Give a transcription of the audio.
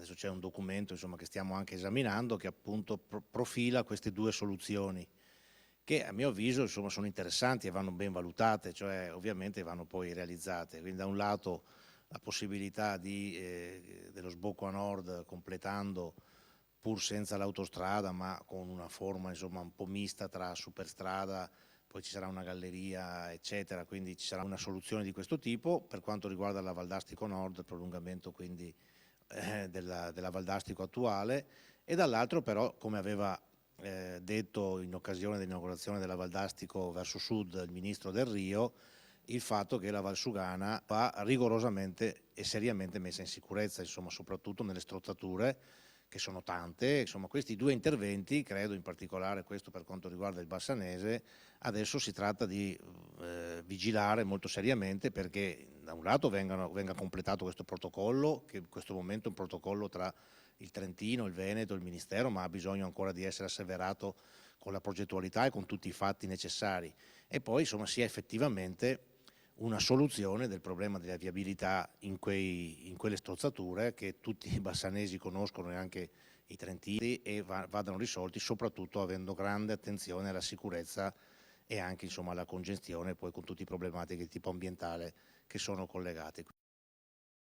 adesso c'è un documento insomma, che stiamo anche esaminando che appunto profila queste due soluzioni che a mio avviso insomma, sono interessanti e vanno ben valutate, cioè ovviamente vanno poi realizzate. Quindi da un lato la possibilità dello sbocco a nord completando pur senza l'autostrada ma con una forma insomma, un po' mista tra superstrada, poi ci sarà una galleria eccetera, quindi ci sarà una soluzione di questo tipo. Per quanto riguarda la Valdastico Nord, il prolungamento quindi della Valdastico attuale, e dall'altro però come aveva detto in occasione dell'inaugurazione della Valdastico verso sud il ministro Del Rio, il fatto che la Valsugana va rigorosamente e seriamente messa in sicurezza, insomma, soprattutto nelle strozzature che sono tante. Insomma, questi due interventi, credo in particolare questo per quanto riguarda il Bassanese, adesso si tratta di vigilare molto seriamente perché da un lato venga completato questo protocollo, che in questo momento è un protocollo tra il Trentino, il Veneto, il Ministero, ma ha bisogno ancora di essere asseverato con la progettualità e con tutti i fatti necessari, e poi insomma sia effettivamente una soluzione del problema della viabilità in quelle strozzature che tutti i bassanesi conoscono e anche i trentini, e vadano risolti soprattutto avendo grande attenzione alla sicurezza e anche insomma alla congestione poi con tutte le problematiche di tipo ambientale che sono collegate.